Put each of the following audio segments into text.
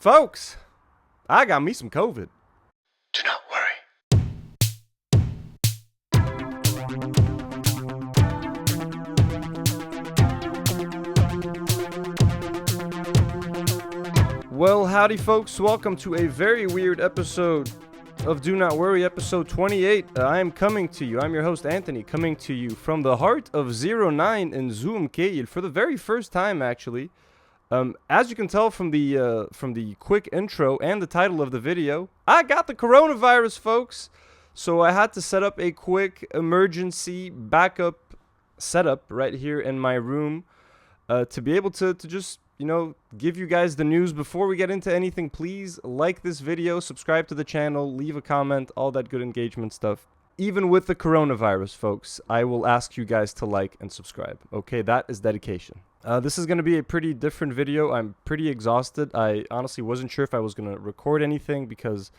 Folks, I got me some COVID. Do not worry. Well, howdy folks, welcome to a very weird episode of Do Not Worry, episode 28. I am coming to you, I'm your host Anthony, coming to you from the heart of 09 in Zoom Kale for the very first time actually. As you can tell from the quick intro and the title of the video, I got the coronavirus, folks. So I had to set up a quick emergency backup setup right here in my room to be able to just, give you guys the news. Before we get into anything, please like this video, subscribe to the channel, leave a comment, all that good engagement stuff. Even with the coronavirus, folks, I will ask you guys to like and subscribe. Okay, that is dedication. This is going to be a pretty different video. I'm pretty exhausted. I honestly wasn't sure if I was going to record anything because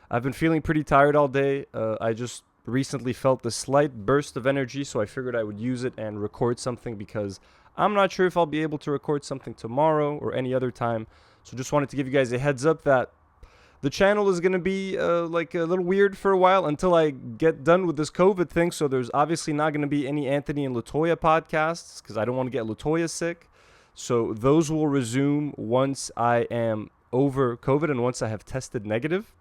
I've been feeling pretty tired all day. I just recently felt a slight burst of energy, so I figured I would use it and record something because I'm not sure if I'll be able to record something tomorrow or any other time. So just wanted to give you guys a heads up that the channel is going to be like a little weird for a while until I get done with this COVID thing. So there's obviously not going to be any Anthony and Latoya podcasts because I don't want to get Latoya sick. So those will resume once I am over COVID and once I have tested negative.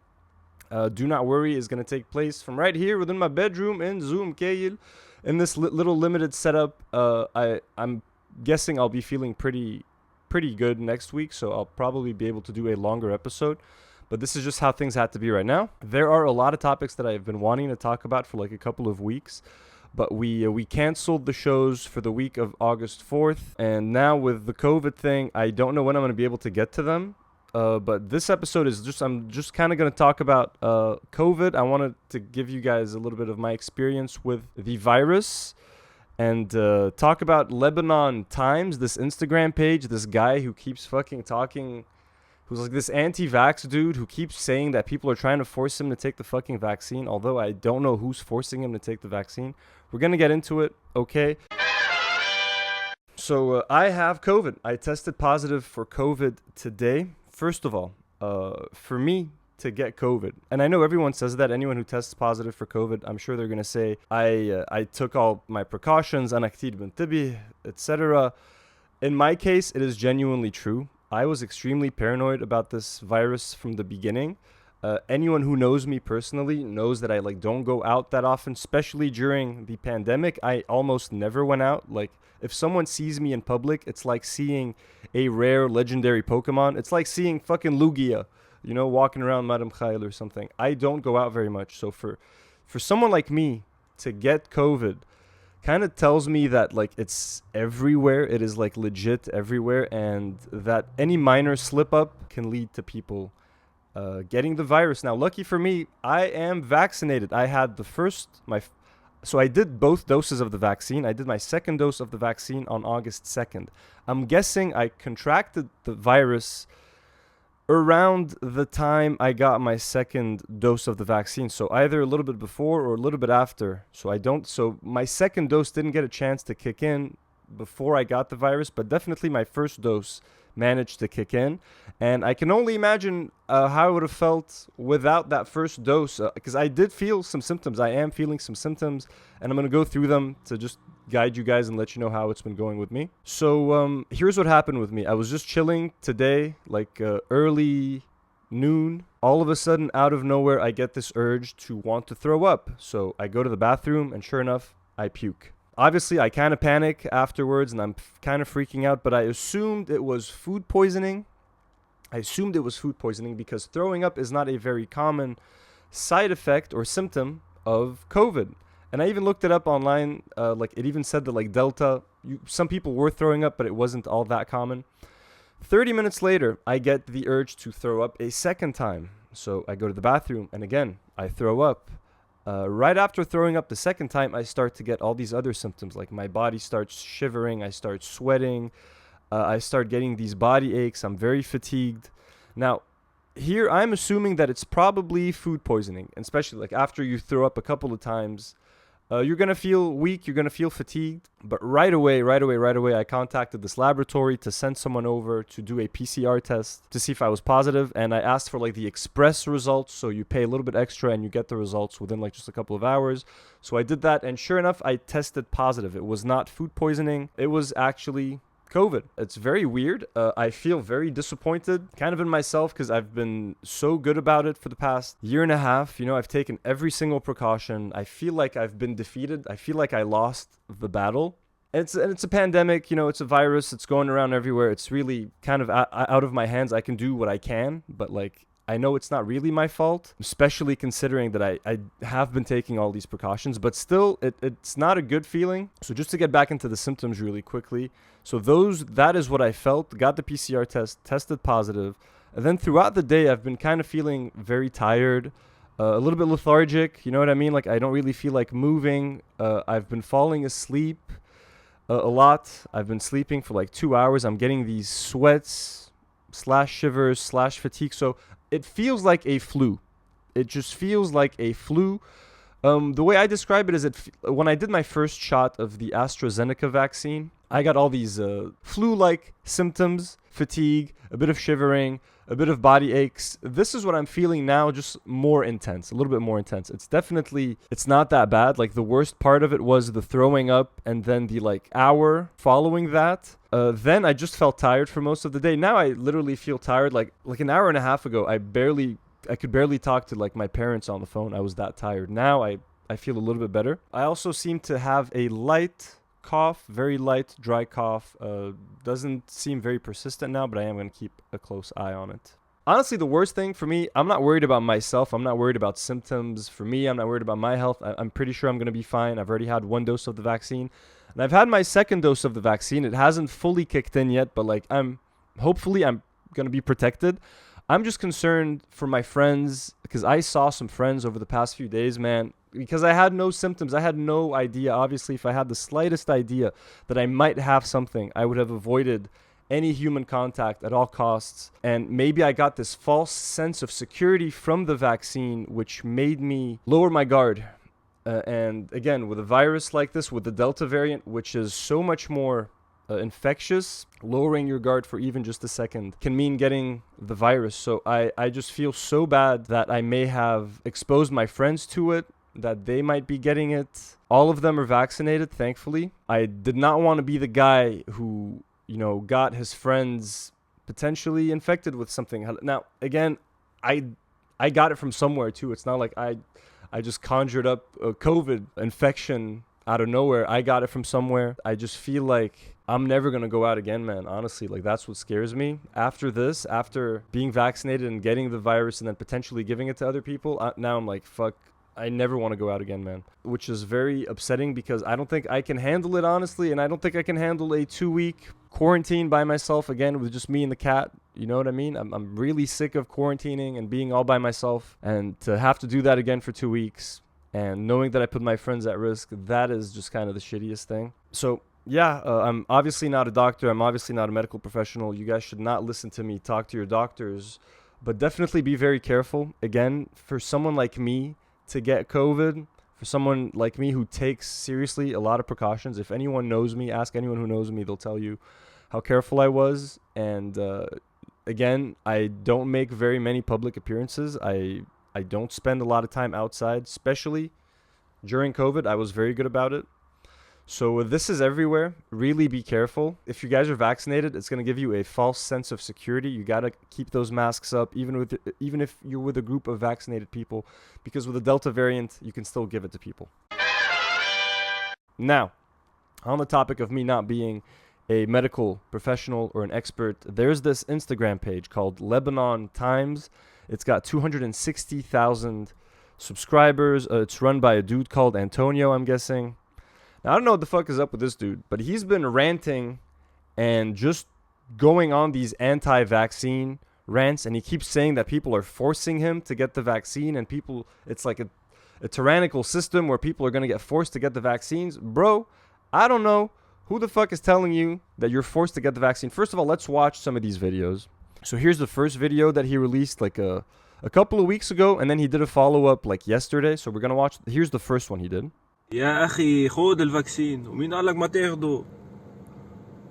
Do Not Worry is going to take place from right here within my bedroom in Zoom Kale. In this little limited setup, I'm guessing I'll be feeling pretty good next week. So I'll probably be able to do a longer episode. But this is just how things had to be right now. There are a lot of topics that I've been wanting to talk about for like a couple of weeks. But we canceled the shows for the week of August 4th. And now with the COVID thing, I don't know when I'm going to be able to get to them. But this episode is I'm just kind of going to talk about COVID. I wanted to give you guys a little bit of my experience with the virus. And talk about Lebanon Times, this Instagram page, this guy who keeps fucking talking, who's like this anti-vax dude who keeps saying that people are trying to force him to take the fucking vaccine, although I don't know who's forcing him to take the vaccine. We're going to get into it, okay? So I have COVID. I tested positive for COVID today. First of all, for me to get COVID, and I know everyone says that, anyone who tests positive for COVID, I'm sure they're going to say, I took all my precautions, etc. In my case, it is genuinely true. I was extremely paranoid about this virus from the beginning. Anyone who knows me personally knows that I don't go out that often, especially during the pandemic. I almost never went out. Like, if someone sees me in public, it's like seeing a rare legendary Pokemon. It's like seeing fucking Lugia, walking around Madame Khail or something. I don't go out very much. So for someone like me to get COVID kind of tells me that it's everywhere. It is legit everywhere, and that any minor slip up can lead to people getting the virus. Now, lucky for me, I am vaccinated. I had so I did both doses of the vaccine. I did my second dose of the vaccine on August 2nd. I'm guessing I contracted the virus around the time I got my second dose of the vaccine. So either a little bit before or a little bit after. So my second dose didn't get a chance to kick in before I got the virus, but definitely my first dose managed to kick in. And I can only imagine how I would have felt without that first dose, because I did feel some symptoms. I am feeling some symptoms, and I'm going to go through them to just guide you guys and let you know how it's been going with me. So here's what happened with me. I was just chilling today, early noon. All of a sudden, out of nowhere, I get this urge to want to throw up. So I go to the bathroom, and sure enough, I puke. Obviously, I kind of panic afterwards, and I'm kind of freaking out, but I assumed it was food poisoning. Because throwing up is not a very common side effect or symptom of COVID. And I even looked it up online. It even said that Delta, some people were throwing up, but it wasn't all that common. 30 minutes later, I get the urge to throw up a second time. So I go to the bathroom, and again, I throw up. Right after throwing up the second time, I start to get all these other symptoms. Like my body starts shivering, I start sweating, I start getting these body aches, I'm very fatigued. Now, here I'm assuming that it's probably food poisoning, especially after you throw up a couple of times. You're going to feel weak. You're going to feel fatigued. But right away, I contacted this laboratory to send someone over to do a PCR test to see if I was positive. And I asked for like the express results. So you pay a little bit extra and you get the results within like just a couple of hours. So I did that. And sure enough, I tested positive. It was not food poisoning. It was actually COVID. It's very weird. I feel very disappointed kind of in myself because I've been so good about it for the past year and a half. You know, I've taken every single precaution. I feel like I've been defeated. I feel like I lost the battle. It's a pandemic, you know, it's a virus. It's going around everywhere. It's really kind of out of my hands. I can do what I can, but like I know it's not really my fault, especially considering that I have been taking all these precautions, but still it's not a good feeling. So just to get back into the symptoms really quickly. So that is what I felt, got the PCR test, tested positive. And then throughout the day, I've been kind of feeling very tired, a little bit lethargic. You know what I mean? Like I don't really feel like moving. I've been falling asleep a lot. I've been sleeping for like 2 hours. I'm getting these sweats / shivers / fatigue. So it feels like a flu. It just feels like a flu. The way I describe it is when I did my first shot of the AstraZeneca vaccine, I got all these flu-like symptoms, fatigue, a bit of shivering, a bit of body aches. This is what I'm feeling now, just more intense, a little bit more intense. It's not that bad. Like the worst part of it was the throwing up and then the like hour following that. Then I just felt tired for most of the day. Now I literally feel tired. Like an hour and a half ago, I could barely talk to like my parents on the phone. I was that tired. Now I feel a little bit better. I also seem to have a light cough, very light, dry cough. Doesn't seem very persistent now, but I am going to keep a close eye on it. Honestly, the worst thing for me, I'm not worried about myself. I'm not worried about symptoms for me. I'm not worried about my health. I'm pretty sure I'm going to be fine. I've already had 1 dose of the vaccine. And I've had my 2nd dose of the vaccine. It hasn't fully kicked in yet, but like hopefully I'm going to be protected. I'm just concerned for my friends because I saw some friends over the past few days, man, because I had no symptoms. I had no idea. Obviously, if I had the slightest idea that I might have something, I would have avoided any human contact at all costs. And maybe I got this false sense of security from the vaccine, which made me lower my guard. And again, with a virus like this, with the Delta variant, which is so much more infectious, lowering your guard for even just a second can mean getting the virus. So I just feel so bad that I may have exposed my friends to it, that they might be getting it. All of them are vaccinated, thankfully. I did not want to be the guy who, you know, got his friends potentially infected with something. Now, again, I got it from somewhere too. It's not like I just conjured up a COVID infection out of nowhere. I got it from somewhere. I just feel like I'm never going to go out again, man. Honestly, like that's what scares me. After this, after being vaccinated and getting the virus and then potentially giving it to other people, now I'm like, fuck, I never want to go out again, man. Which is very upsetting because I don't think I can handle it, honestly. And I don't think I can handle a 2-week quarantine by myself again with just me and the cat. You know what I mean? I'm really sick of quarantining and being all by myself. And to have to do that again for 2 weeks and knowing that I put my friends at risk, that is just kind of the shittiest thing. So yeah, I'm obviously not a doctor. I'm obviously not a medical professional. You guys should not listen to me. Talk to your doctors. But definitely be very careful. Again, for someone like me to get COVID, for someone like me who takes seriously a lot of precautions, if anyone knows me, ask anyone who knows me, they'll tell you how careful I was. And again, I don't make very many public appearances. I don't spend a lot of time outside, especially during COVID. I was very good about it. So this is everywhere. Really be careful. If you guys are vaccinated, it's going to give you a false sense of security. You got to keep those masks up, even if you're with a group of vaccinated people, because with the Delta variant, you can still give it to people. Now, on the topic of me not being a medical professional or an expert, there's this Instagram page called Lebanon Times. It's got 260,000 subscribers. It's run by a dude called Antonio, I'm guessing. Now, I don't know what the fuck is up with this dude, but he's been ranting and just going on these anti-vaccine rants, and he keeps saying that people are forcing him to get the vaccine, and it's like a tyrannical system where people are going to get forced to get the vaccines. Bro, I don't know who the fuck is telling you that you're forced to get the vaccine. First of all, let's watch some of these videos. So here's the first video that he released like a couple of weeks ago, and then he did a follow-up like yesterday. So we're going to watch. Here's the first one he did. يا أخي خود الفاكسين ومين قال لك ما تاخده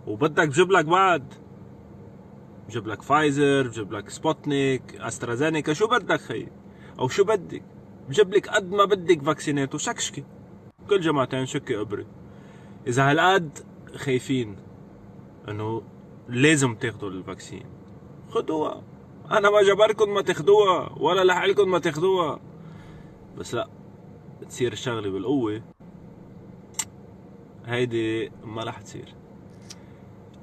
وبدك بجيب لك بعد بجيب لك فايزر بجيب لك سبوتنيك أسترازينيكا شو بدك خي أو شو بدك بجيب لك قد ما بدك فاكسينات وشكشكي كل جماعتين شكي إبرة إذا هالقد خايفين إنه لازم تاخدوا الفاكسين خدوها أنا ما جبركم ما تاخدوها ولا لحقلكم ما تاخدوها بس لا تصير الشغلة بالقوة هيدي ما رح تصير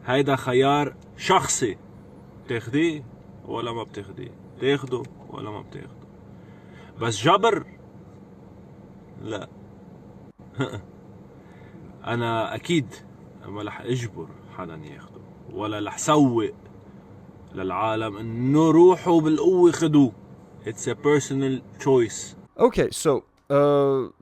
هيدا خيار شخصي تاخديه ولا ما بتاخديه تاخده ولا ما بتاخده بس جبر لا أنا أكيد ما رح أجبر حدا ياخده ولا رح سوق للعالم إنه روحوا بالقوة خدوه It's a personal choice. Okay, so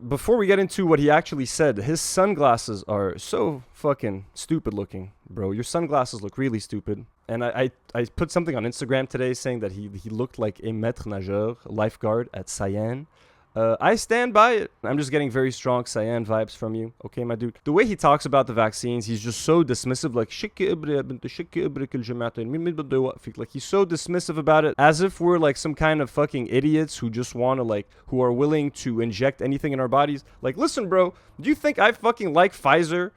before we get into what he actually said, his sunglasses are so fucking stupid looking, bro. Your sunglasses look really stupid. And I put something on Instagram today saying that he looked like a maître nageur, lifeguard at Cyan. I stand by it. I'm just getting very strong Cyan vibes from you, okay, my dude? The way he talks about the vaccines, he's just so dismissive, like, like he's so dismissive about it, as if we're like some kind of fucking idiots who just want to like, who are willing to inject anything in our bodies. Like, listen, bro, do you think I fucking like Pfizer?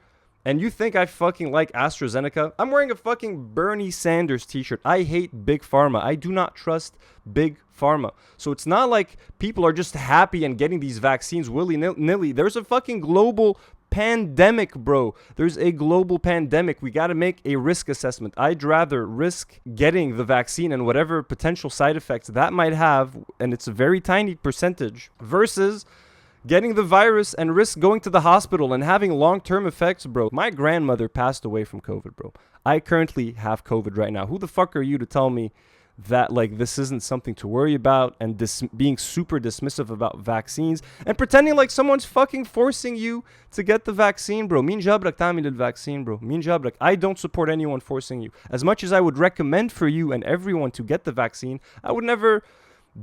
And you think I fucking like AstraZeneca? I'm wearing a fucking Bernie Sanders t-shirt. I hate Big Pharma. I do not trust Big Pharma. So it's not like people are just happy and getting these vaccines willy-nilly. There's a fucking global pandemic, bro. There's a global pandemic. We got to make a risk assessment. I'd rather risk getting the vaccine and whatever potential side effects that might have, and it's a very tiny percentage, versus getting the virus and risk going to the hospital and having long-term effects, bro. My grandmother passed away from COVID, bro. I currently have COVID right now. Who the fuck are you to tell me that, like, this isn't something to worry about, and being super dismissive about vaccines and pretending like someone's fucking forcing you to get the vaccine, bro. Min jabrak ta'mil al-vaccine, bro. Min jabrak. I don't support anyone forcing you. As much as I would recommend for you and everyone to get the vaccine, I would never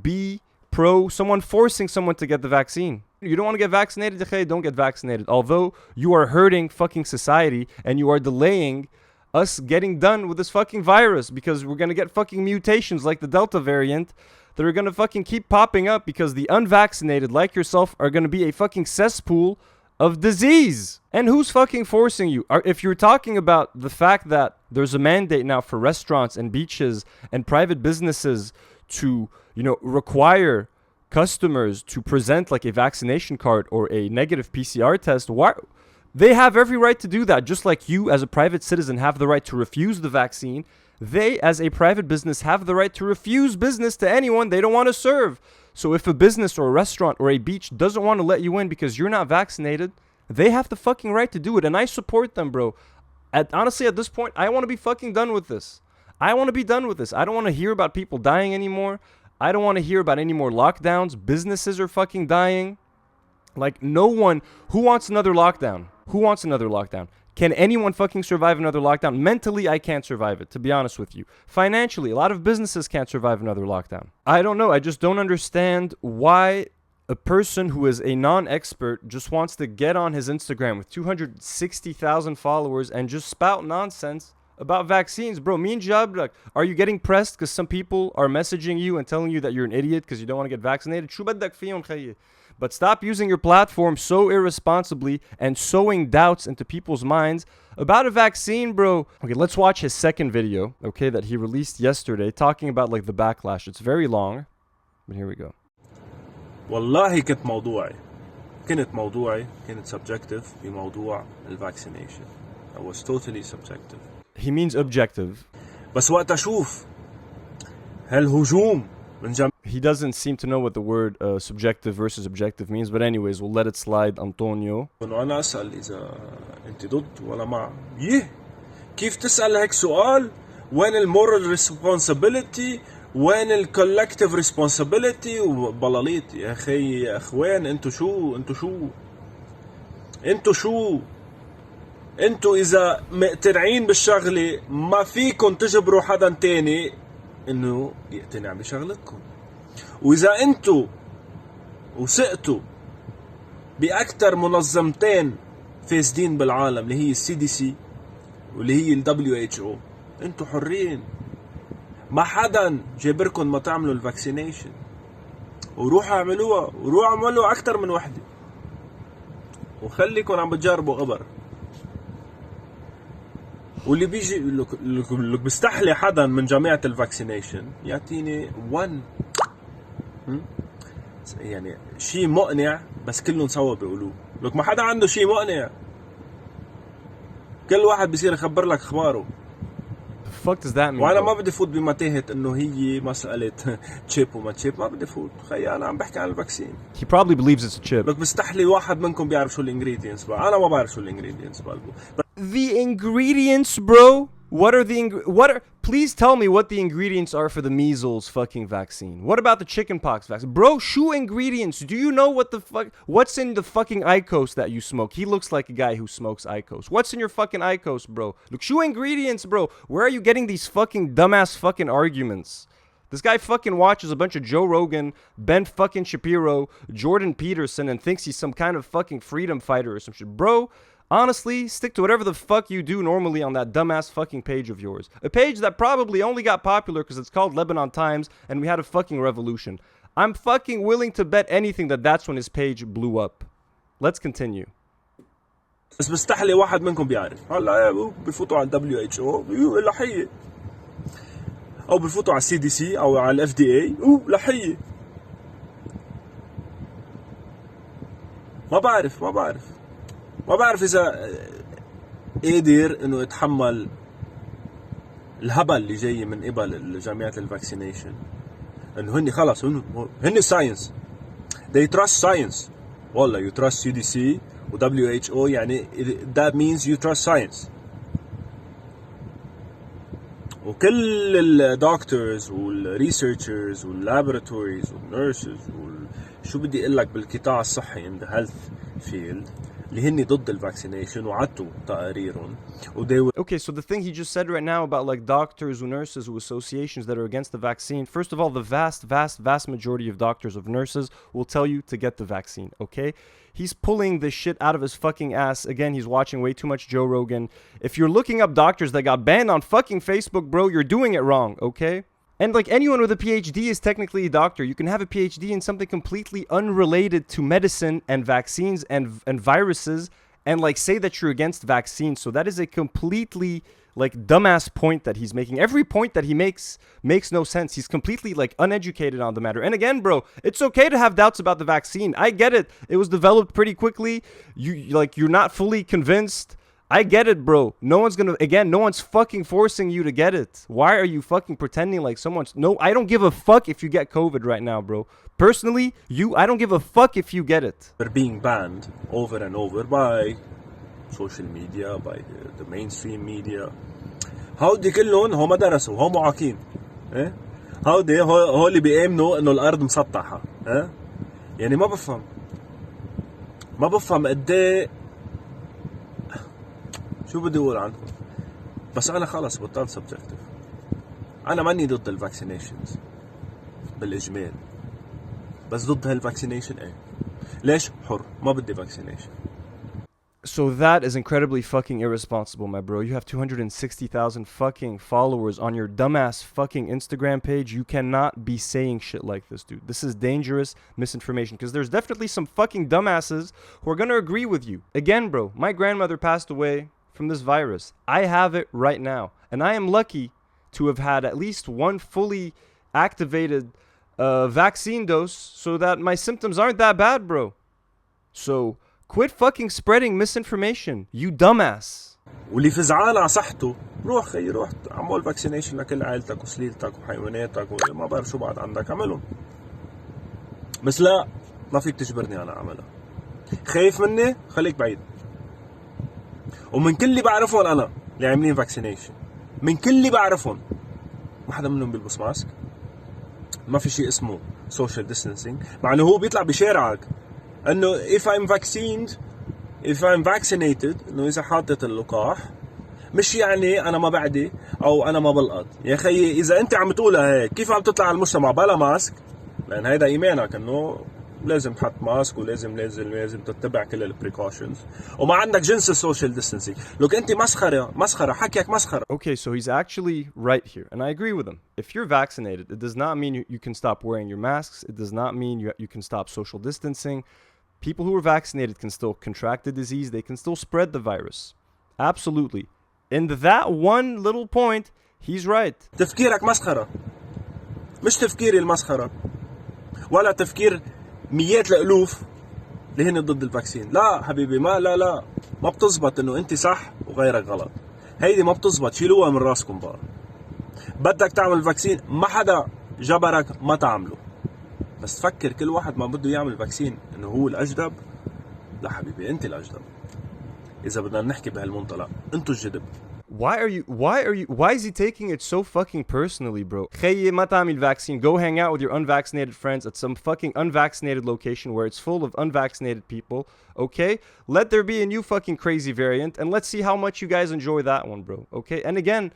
be pro someone forcing someone to get the vaccine. You don't want to get vaccinated, don't get vaccinated. Although you are hurting fucking society and you are delaying us getting done with this fucking virus, because we're going to get fucking mutations like the Delta variant that are going to fucking keep popping up, because the unvaccinated like yourself are going to be a fucking cesspool of disease. And who's fucking forcing you? If you're talking about the fact that there's a mandate now for restaurants and beaches and private businesses to, you know, require customers to present like a vaccination card or a negative PCR test, why? They have every right to do that. Just like you as a private citizen have the right to refuse the vaccine, they as a private business have the right to refuse business to anyone they don't want to serve. So if a business or a restaurant or a beach doesn't want to let you in because you're not vaccinated, they have the fucking right to do it. And I support them, bro. Honestly, at this point, I want to be fucking done with this. I want to be done with this. I don't want to hear about people dying anymore. I don't want to hear about any more lockdowns. Businesses are fucking dying. Like, no one. Who wants another lockdown? Who wants another lockdown? Can anyone fucking survive another lockdown? Mentally, I can't survive it, to be honest with you. Financially, a lot of businesses can't survive another lockdown. I don't know. I just don't understand why a person who is a non-expert just wants to get on his Instagram with 260,000 followers and just spout nonsense about vaccines, bro. Mean job. Like, are you getting pressed because some people are messaging you and telling you that you're an idiot because you don't want to get vaccinated? شو بدك فيهم خيي? But stop using your platform so irresponsibly and sowing doubts into people's minds about a vaccine, bro. Okay, let's watch his second video, okay, that he released yesterday, talking about like the backlash. It's very long, but here we go. والله كنت موضوعي كانت subjective بموضوع الvaccination. I was totally subjective. He means objective. بس وقت أشوف هالهجوم من جميع. He doesn't seem to know what the word subjective versus objective means, but anyways, we'll let it slide, Antonio. وأنا أسأل إذا أنت ضد ولا مع. كيف تسأل هيك سؤال؟ وين المورال responsibility؟ وين الكولكتيف responsibility؟ وبلاليط يا أخي يا أخوان، أنتوا شو؟ أنتوا إذا مقتنعين بالشغلة ما فيكم تجبروا حدا تاني إنه يقتنع بشغلتكم. وإذا أنتوا وثقتوا بأكتر منظمتين فاسدين بالعالم اللي هي CDC واللي هي WHO. انتوا حرين، ما حدا جابركن ما تعملوا الفاكسينيشن، وروحوا اعملوها، وروحوا اعملوا اكتر من وحده، وخليكن عم بتجربوا ابر. واللي بيجي لك بيستحلي حدا من جامعة الفاكسينيشن يعطيني يعني شيء مقنع، بس كلهم سوا بيقولوه. لك ما حدا عنده شيء مقنع، كل واحد بيصير يخبر لك اخباره. The fuck does that mean? وانا ما بدي فوت بمتاهة انه هي مسألة تشيب وما تشيب، ما بدي فوت. خيي انا عم بحكي عن الفاكسين. He probably believes it's a chip. لك بستحلي واحد منكم بيعرف شو الانجريدينتس بقى. انا ما بعرف شو الانجريدينتس بقى. The ingredients, bro? What are the please tell me what the ingredients are for the measles fucking vaccine. What about the chickenpox vaccine? Bro, shoe ingredients. Do you know what's in the fucking IQOS that you smoke? He looks like a guy who smokes IQOS. What's in your fucking IQOS, bro? Look, shoe ingredients, bro. Where are you getting these fucking dumbass fucking arguments? This guy fucking watches a bunch of Joe Rogan, Ben fucking Shapiro, Jordan Peterson, and thinks he's some kind of fucking freedom fighter or some shit. Bro, honestly, stick to whatever the fuck you do normally on that dumbass fucking page of yours. A page that probably only got popular because it's called Lebanon Times and we had a fucking revolution. I'm fucking willing to bet anything that that's when his page blew up. Let's continue. بس بستحلي واحد منكم بيعرف. هلا بفوتوا على WHO لحية، او بفوتوا على CDC او على FDA لحية. ما بعرف اذا قادر انه يتحمل الهبل اللي جاي من قبل جامعة الفاكسينيشن، انه هني خلص هني ساينس. they trust science. والله you trust CDC و WHO، يعني that means you trust science. وكل الدكتورز والريسيرشرز واللابوراتوريز والنيرسز شو بدي اقول لك بالقطاع الصحي in the health field اللي هني ضد الفاكسينيشن وعطوا تقاريرهم. Okay, so the thing he just said right now about like doctors or nurses or associations that are against the vaccine, first of all, the vast majority of doctors or nurses will tell you to get the vaccine, okay? He's pulling this shit out of his fucking ass. Again, he's watching way too much Joe Rogan. If you're looking up doctors that got banned on fucking Facebook, bro, you're doing it wrong, okay? And like anyone with a PhD is technically a doctor. You can have a PhD in something completely unrelated to medicine and vaccines and viruses and like say that you're against vaccines. So that is a completely like dumbass point that he's making. Every point that he makes no sense. He's completely like uneducated on the matter. And again, bro, it's okay to have doubts about the vaccine. I get it. It was developed pretty quickly. You're not fully convinced. I get it, bro. No one's fucking forcing you to get it. Why are you fucking pretending like no, I don't give a fuck if you get COVID right now, bro. Personally, I don't give a fuck if you get it. They're being banned over and over by social media, by the mainstream media. هودي كلهم هم درسوا، هم معاقين. هودي هو اللي بيآمنوا انه الارض مسطحة. يعني ما بفهم قد شو بدي اقول عنكم. بس انا خلص بطلت سبجكتيف. انا ماني ضد الفاكسينيشنز بالاجمال، بس ضد هالفاكسينيشن ليش؟ حر، ما بدي فاكسينيشن. So that is incredibly fucking irresponsible, my bro. You have 260,000 fucking followers on your dumbass fucking Instagram page. You cannot be saying shit like this, dude. This is dangerous misinformation because there's definitely some fucking dumbasses who are going to agree with you. Again, bro, my grandmother passed away from this virus. I have it right now. And I am lucky to have had at least one fully activated vaccine dose so that my symptoms aren't that bad, bro. So quit fucking spreading misinformation, you dumbass. واللي فزعان على صحته روح خي، روح اعمل فاكسينيشن لكل عائلتك وسليلتك وحيواناتك وما بعرف شو بعد عندك اعملهم. بس لا، ما فيك تجبرني انا اعملها. خايف مني؟ خليك بعيد. ومن كل اللي بعرفهم انا اللي عاملين فاكسينيشن، من كل اللي بعرفهم ما حدا منهم بيلبس ماسك. ما في شيء اسمه سوشيال ديستانسينج، مع انه هو بيطلع بشارعك انه if I'm vaccinated انه اذا حاطط اللقاح مش يعني انا ما بعدي او انا ما بلقط. يا خيي اذا انت عم تقولها هيك كيف عم تطلع على المجتمع بلا ماسك؟ لان هيدا ايمانك انه لازم تحط ماسك ولازم تتبع كل البريكوشنز وما عندك جنس السوشيال ديستانسينج. لوك انت مسخره حكيك مسخره. Okay, so he's actually right here, and I agree with him. If you're vaccinated, it does not mean you can stop wearing your masks. It does not mean you can stop social distancing. People who are vaccinated can still contract the disease. They can still spread the virus. Absolutely. In that one little point, he's right. تفكيرك مسخره، مش تفكيري المسخره ولا تفكير مئات الالوف اللي هن ضد الفاكسين. لا حبيبي، ما بتزبط انه انت صح وغيرك غلط. هيدي ما بتزبط، شيلوها من راسكم بقى. بدك تعمل فاكسين، ما حدا جبرك ما تعمله، بس فكر كل واحد ما بده يعمل فاكسين انه هو الاجدب. لا حبيبي، انت الاجدب اذا بدنا نحكي بهالمنطلق. انتو الجدب. Why is he taking it so fucking personally, bro? خيي ما تعمل vaccine. Go hang out with your unvaccinated friends at some fucking unvaccinated location where it's full of unvaccinated people, okay? Let there be a new fucking crazy variant, and let's see how much you guys enjoy that one, bro, okay? And again,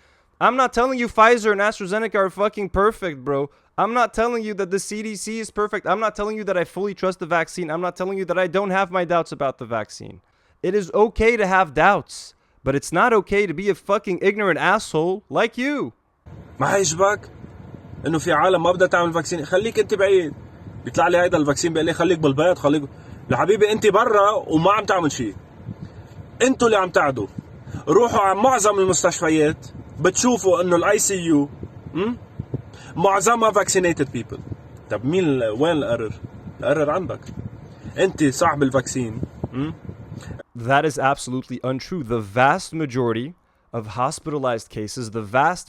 I'm not telling you Pfizer and AstraZeneca are fucking perfect, bro. I'm not telling you that the CDC is perfect. I'm not telling you that I fully trust the vaccine. I'm not telling you that I don't have my doubts about the vaccine. It is okay to have doubts. But it's not okay to be a fucking ignorant asshole like you. ما هيجبك انه في عالم ما بدها تعمل فاكسين؟ خليك انت بعيد. بيطلع لي هيدا الفاكسين بيقول لي خليك بالبيت، خليك. يا حبيبي انت برا وما عم تعمل شيء. انتوا اللي عم تعدوا. روحوا على معظم المستشفيات بتشوفوا انه الاي سي يو معظمها vaccinated people. طب مين وين القرر؟ القرر عندك. انت صاحب الفاكسين. That is absolutely untrue. The vast majority of hospitalized cases, the vast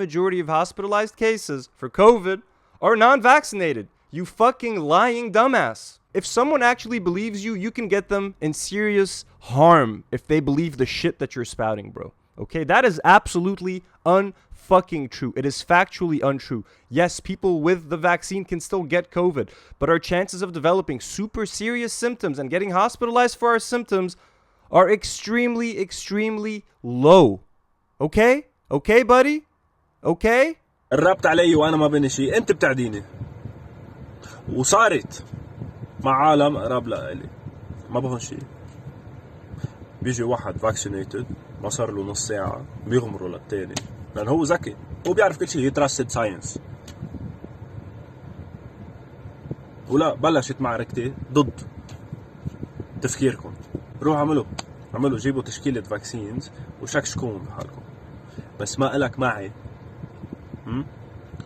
majority of hospitalized cases for COVID are non-vaccinated. You fucking lying dumbass. If someone actually believes you, you can get them in serious harm if they believe the shit that you're spouting, bro. Okay? That is absolutely unfucking true. It is factually untrue. Yes, people with the vaccine can still get COVID, but our chances of developing super serious symptoms and getting hospitalized for our symptoms are extremely low. Okay? Okay, buddy? Okay? قربت علي وانا ما بيني شيء، انت بتعديني. وصارت مع عالم قراب لإلي ما بهون شيء. بيجي واحد vaccinated ما صار له نص ساعة بيغمروا للتاني، لأن هو ذكي، هو بيعرف كل شيء. he trusted science. ولا بلشت معركتي ضد تفكيركم. روحوا اعملوا جيبوا تشكيلة فاكسينز وشكشكون بحالكم، بس ما إلك معي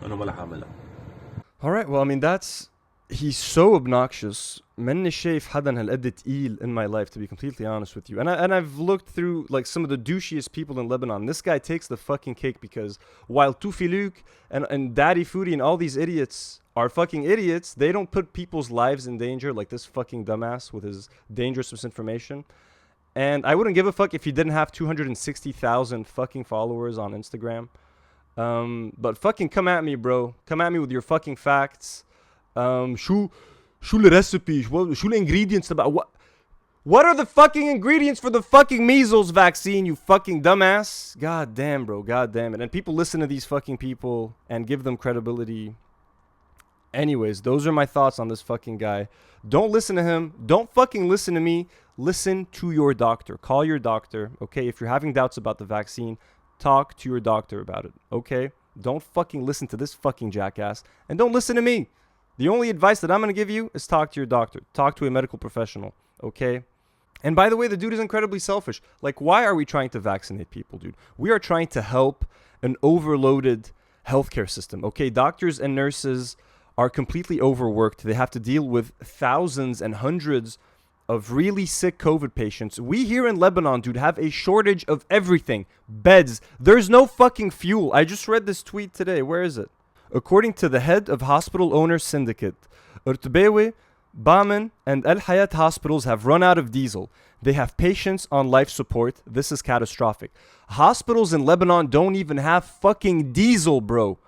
أنا ما رح أعملها. Alright, well, I mean, he's so obnoxious. مني شايف حدا هالقد تقيل in my life, to be completely honest with you. And I've looked through like some of the douchiest people in Lebanon. This guy takes the fucking cake because while Tufiluk and Daddy Foodie and all these idiots are fucking idiots, they don't put people's lives in danger like this fucking dumbass with his dangerous misinformation. And I wouldn't give a fuck if he didn't have 260,000 fucking followers on Instagram. But fucking come at me, bro. Come at me with your fucking facts. شو الريسبيز؟ شو الانجريدينتس تبع what are the fucking ingredients for the fucking measles vaccine, you fucking dumbass? God damn, bro. God damn it. And people listen to these fucking people and give them credibility. Anyways, those are my thoughts on this fucking guy. Don't listen to him. Don't fucking listen to me. Listen to your doctor. Call your doctor, okay? If you're having doubts about the vaccine, talk to your doctor about it, okay? Don't fucking listen to this fucking jackass. And don't listen to me. The only advice that I'm going to give you is talk to your doctor. Talk to a medical professional, okay? And by the way, the dude is incredibly selfish. Like, why are we trying to vaccinate people, dude? We are trying to help an overloaded healthcare system, okay? Doctors and nurses are completely overworked. They have to deal with thousands and hundreds of really sick COVID patients. We here in Lebanon, dude, have a shortage of everything. Beds. There's no fucking fuel. I just read this tweet today. Where is it? According to the head of Hospital Owners Syndicate, Urtbewe, Baman, and El Hayat hospitals have run out of diesel. They have patients on life support. This is catastrophic. Hospitals in Lebanon don't even have fucking diesel, bro.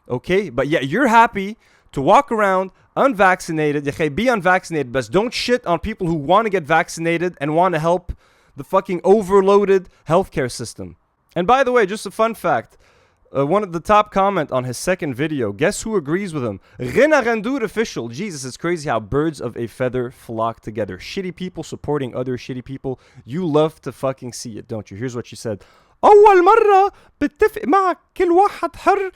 Okay? But yet you're happy to walk around unvaccinated. Be unvaccinated, but don't shit on people who want to get vaccinated and want to help the fucking overloaded healthcare system. And by the way, just a fun fact. One of the top comment on his second video. Guess who agrees with him? Rena Gandour official. Jesus, it's crazy how birds of a feather flock together. Shitty people supporting other shitty people. You love to fucking see it, don't you? Here's what she said. أول مرة بتفق معك كل واحد حر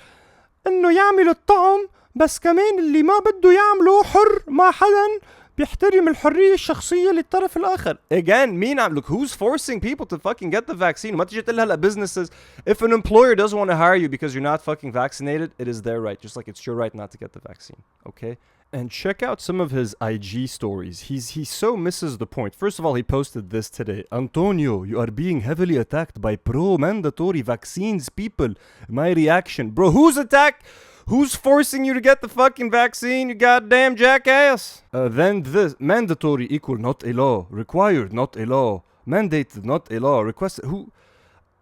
إنه يعمل الطعم بس كمان اللي ما بده يعمله حر ما حدا بيحترم الحرية الشخصية للطرف الآخر. Again, look, who's forcing people to fucking get the vaccine? ما تجي تقول هلا businesses, if an employer doesn't want to hire you because you're not fucking vaccinated, it is their right, just like it's your right not to get the vaccine, okay? And check out some of his IG stories. He so misses the point. First of all, he posted this today. Antonio, you are being heavily attacked by pro-mandatory vaccines people. My reaction. Bro, who's attacked? Who's forcing you to get the fucking vaccine, you goddamn jackass? Then this. Mandatory equal not a law. Required, not a law. Mandated, not a law. Requested. Who?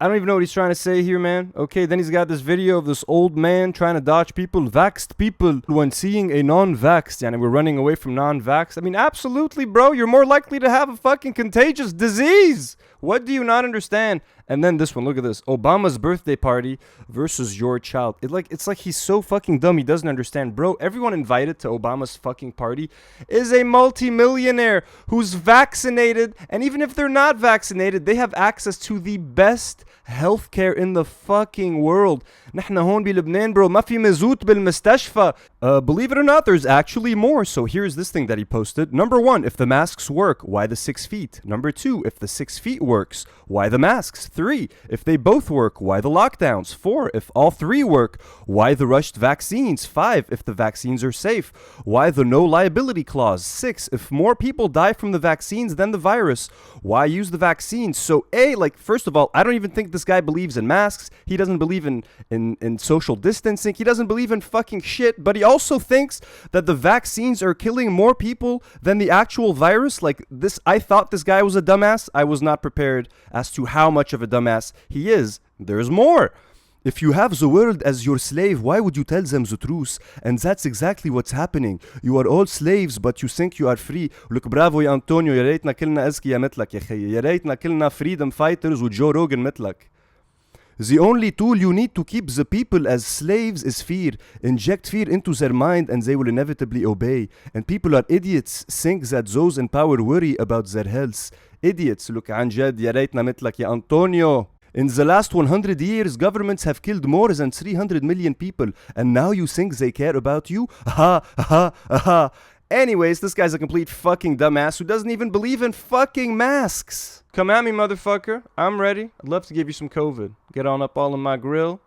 I don't even know what he's trying to say here, man. Okay, then he's got this video of this old man trying to dodge people, vaxxed people, when seeing a non-vaxxed, and we're running away from non-vaxxed. I mean, absolutely, bro. You're more likely to have a fucking contagious disease. What do you not understand? And then this one, look at this. Obama's birthday party versus your child. It's like he's so fucking dumb he doesn't understand. Bro, everyone invited to Obama's fucking party is a multi-millionaire who's vaccinated. And even if they're not vaccinated, they have access to the best healthcare in the fucking world. نحن هون بلبنان, bro, ما في مزوت بالمستشفى. Believe it or not, there's actually more. So here's this thing that he posted. Number 1, if the masks work, why the 6 feet? Number 2, if the 6 feet works, why the masks? 3, if they both work, why the lockdowns? 4, if all 3 work, why the rushed vaccines? 5, if the vaccines are safe, why the no liability clause? 6, if more people die from the vaccines than the virus, why use the vaccines? So first of all, I don't even think this guy believes in masks. He doesn't believe in social distancing. He doesn't believe in fucking shit, but he also thinks that the vaccines are killing more people than the actual virus. Like this, I thought this guy was a dumbass. I was not prepared as to how much of a dumbass he is. There's more. If you have the world as your slave, why would you tell them the truth? And that's exactly what's happening. You are all slaves, but you think you are free. Look, bravo يا أنطونيو, يا ريتنا كلنا أذكياء مثلك يا خي. يا ريتنا كلنا freedom fighters وجو روجن مثلك. The only tool you need to keep the people as slaves is fear. Inject fear into their mind and they will inevitably obey. And people are idiots. Think that those in power worry about their health. Idiots. Look, عن جد يا ريتنا مثلك يا أنطونيو. In the last 100 years, governments have killed more than 300 million people. And now you think they care about you? Ha, ha, ha. Anyways, this guy's a complete fucking dumbass who doesn't even believe in fucking masks. Come at me, motherfucker. I'm ready. I'd love to give you some COVID. Get on up all in my grill.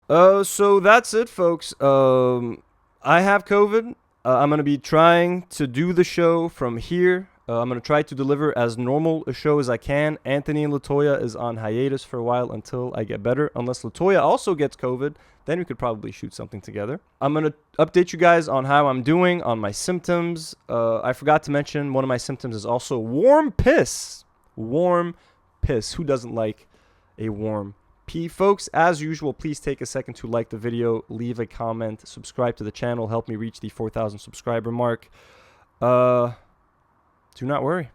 So that's it, folks. I have COVID. I'm going to be trying to do the show from here. I'm going to try to deliver as normal a show as I can. Anthony and Latoya is on hiatus for a while until I get better. Unless Latoya also gets COVID, then we could probably shoot something together. I'm going to update you guys on how I'm doing, on my symptoms. I forgot to mention one of my symptoms is also warm piss. Warm piss. Who doesn't like a warm pee? Folks, as usual, please take a second to like the video, leave a comment, subscribe to the channel, help me reach the 4,000 subscriber mark. Do not worry.